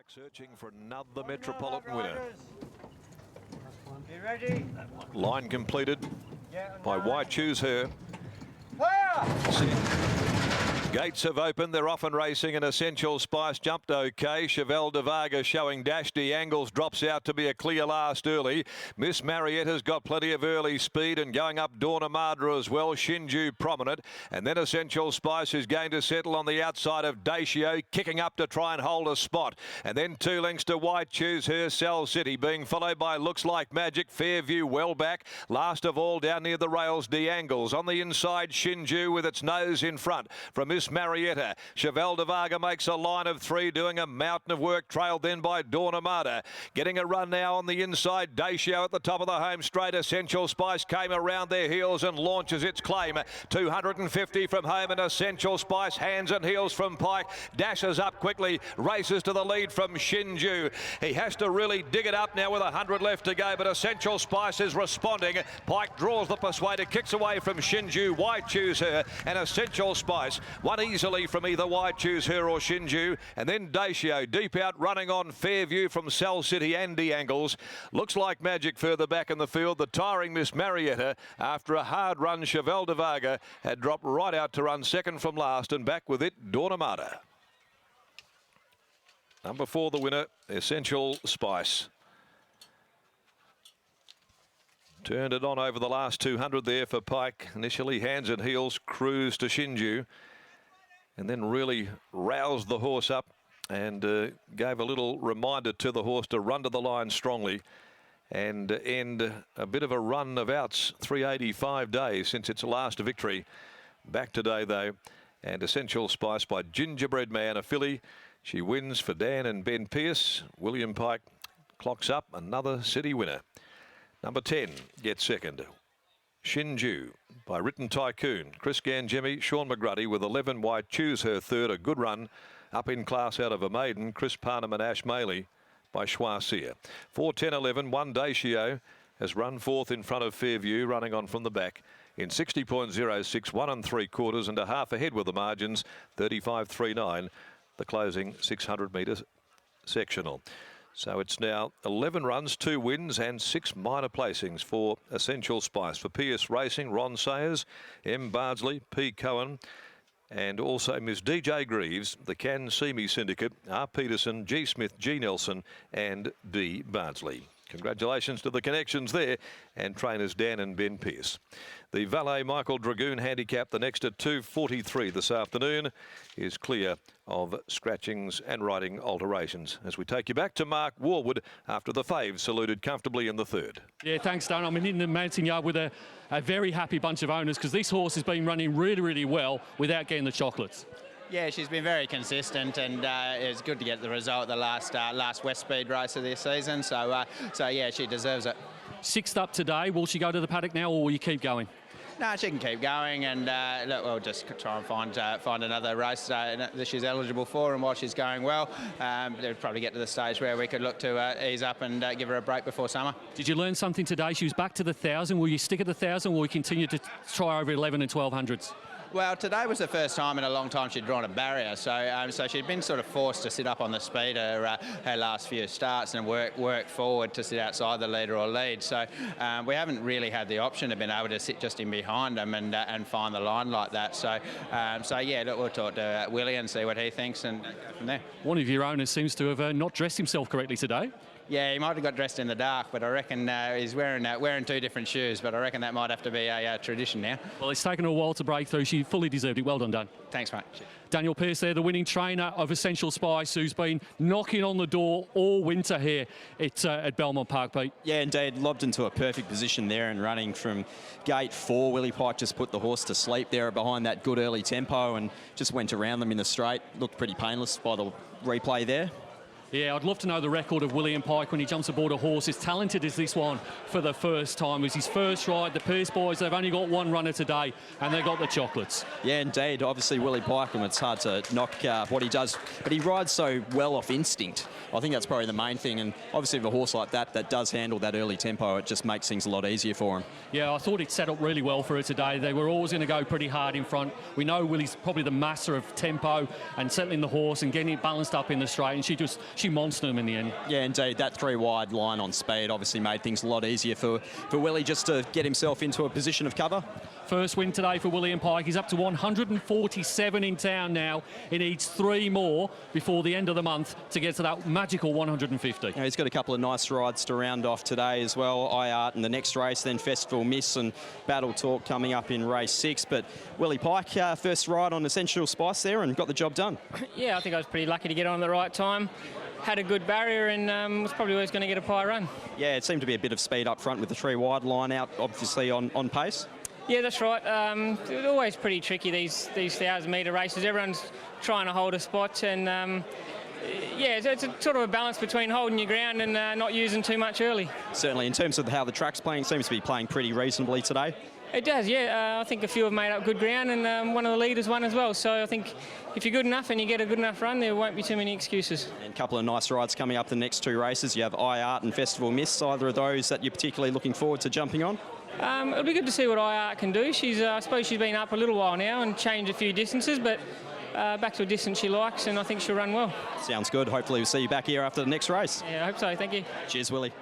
Searching for another Metropolitan winner. You ready? Line completed by Why Choose Her. Gates have opened. They're off and racing, and Essential Spice jumped okay. Chevelle de Varga showing dash. Angles drops out to be a clear last early. Miss Marietta's got plenty of early speed, and going up Dawn Madra as well. Shinju prominent, and then Essential Spice is going to settle on the outside of Dacio, kicking up to try and hold a spot. And then 2 lengths to White Choose Her, Cell City, being followed by Looks Like Magic, Fairview well back. Last of all, down near the rails, Angles. On the inside, Shinju with its nose in front from Miss Marietta. Chevelle de Varga makes a line of 3, doing a mountain of work, trailed then by Dawn Armada. Getting a run now on the inside, Dacio at the top of the home straight. Essential Spice came around their heels and launches its claim. 250 from home, and Essential Spice hands and heels from Pike. Dashes up quickly, races to the lead from Shinju. He has to really dig it up now with 100 left to go, but Essential Spice is responding. Pike draws the persuader, kicks away from Shinju. Why Choose Her and Essential Spice won easily from either Why Choose Her or Shinju, and then Dacio deep out running on Fairview from Cell City and Angles. Looks Like Magic further back in the field. The tiring Miss Marietta, after a hard run, Chevelle de Varga had dropped right out to run second from last, and back with it Dawn Armada. Number 4, the winner, Essential Spice. Turned it on over the last 200 there for Pike. Initially hands and heels, cruise to Shinju, and then really roused the horse up and gave a little reminder to the horse to run to the line strongly and end a bit of a run of outs. 385 days since its last victory. Back today though, and Essential Spice by Gingerbread Man, a filly. She wins for Dan and Ben Pearce. William Pike clocks up another city winner. Number 10 gets second. Shinju by Written Tycoon. Chris Gangemi, Sean McGruddy with 11. Why Choose Her third, a good run. Up in class out of a maiden, Chris Parnham and Ash Maley by Schwarzier. 4, 10, 11. 1 Dacio has run fourth in front of Fairview, running on from the back in 60.06, 1 3/4 and a half ahead with the margins. 35.39, the closing 600 metres sectional. So it's now 11 runs, 2 wins and 6 minor placings for Essential Spice. For Pierce Racing, Ron Sayers, M. Bardsley, P. Cohen, and also Ms. DJ Greaves, the Can See Me Syndicate, R. Peterson, G. Smith, G. Nelson and D. Bardsley. Congratulations to the connections there, and trainers Dan and Ben Pearce. The Valet Michael Dragoon handicap, the next at 2:43 this afternoon, is clear of scratchings and riding alterations. As we take you back to Mark Warwood after the faves saluted comfortably in the third. Yeah, thanks, Dan. I'm in the mounting yard with a very happy bunch of owners, because this horse has been running really, really well without getting the chocolates. Yeah, she's been very consistent, and it's good to get the result at the last West Speed race of this season. So yeah, she deserves it. 6th up today. Will she go to the paddock now, or will you keep going? No, she can keep going, and look, we'll just try and find another race that she's eligible for. And while she's going well, they'll probably get to the stage where we could look to ease up and give her a break before summer. Did you learn something today? She was back to the 1,000. Will you stick at the 1,000? Or will you continue to try over 11 and 1200s? Well, today was the first time in a long time she'd drawn a barrier, so she'd been sort of forced to sit up on the speed her last few starts and work forward to sit outside the leader or lead. So we haven't really had the option of being able to sit just in behind them and find the line like that. So yeah, look, we'll talk to Willie and see what he thinks and go from there. One of your owners seems to have not dressed himself correctly today. Yeah, he might have got dressed in the dark, but I reckon he's wearing 2 different shoes, but I reckon that might have to be a tradition now. Well, it's taken her a while to break through. She fully deserved it. Well done, Dan. Thanks, mate. Daniel Pearce there, the winning trainer of Essential Spice, who's been knocking on the door all winter here at Belmont Park, Pete. Yeah, indeed. Lobbed into a perfect position there and running from gate 4. Willie Pike just put the horse to sleep there behind that good early tempo and just went around them in the straight. Looked pretty painless by the replay there. Yeah, I'd love to know the record of William Pike when he jumps aboard a horse as talented as this one for the first time. It was his first ride. The Pearce boys, they've only got 1 runner today, and they got the chocolates. Yeah, indeed. Obviously, Willie Pike, and it's hard to knock what he does, but he rides so well off instinct. I think that's probably the main thing, and obviously with a horse like that does handle that early tempo, it just makes things a lot easier for him. Yeah, I thought it set up really well for her today. They were always going to go pretty hard in front. We know Willie's probably the master of tempo and settling the horse and getting it balanced up in the straight, and she actually monstered him in the end. Yeah, indeed. That 3 wide line on speed obviously made things a lot easier for Willie just to get himself into a position of cover. First win today for William Pike. He's up to 147 in town now. He needs 3 more before the end of the month to get to that magical 150. Yeah, he's got a couple of nice rides to round off today as well. iArt in the next race, then Festival Miss and Battle Talk coming up in race 6. But Willie Pike, first ride on Essential Spice there and got the job done. Yeah, I think I was pretty lucky to get on at the right time. Had a good barrier and was probably always going to get a pie run. Yeah, it seemed to be a bit of speed up front with the 3 wide line out, obviously on pace. Yeah, that's right. They're always pretty tricky, these 1,000-metre races. Everyone's trying to hold a spot and, yeah, it's a sort of a balance between holding your ground and not using too much early. Certainly, in terms of how the track's playing, it seems to be playing pretty reasonably today. It does, yeah. I think a few have made up good ground and one of the leaders won as well. So I think if you're good enough and you get a good enough run, there won't be too many excuses. And a couple of nice rides coming up the next 2 races. You have iArt and Festival Miss. Either of those that you're particularly looking forward to jumping on? It'll be good to see what iArt can do. I suppose she's been up a little while now and changed a few distances, but back to a distance she likes, and I think she'll run well. Sounds good. Hopefully we'll see you back here after the next race. Yeah, I hope so. Thank you. Cheers, Willie.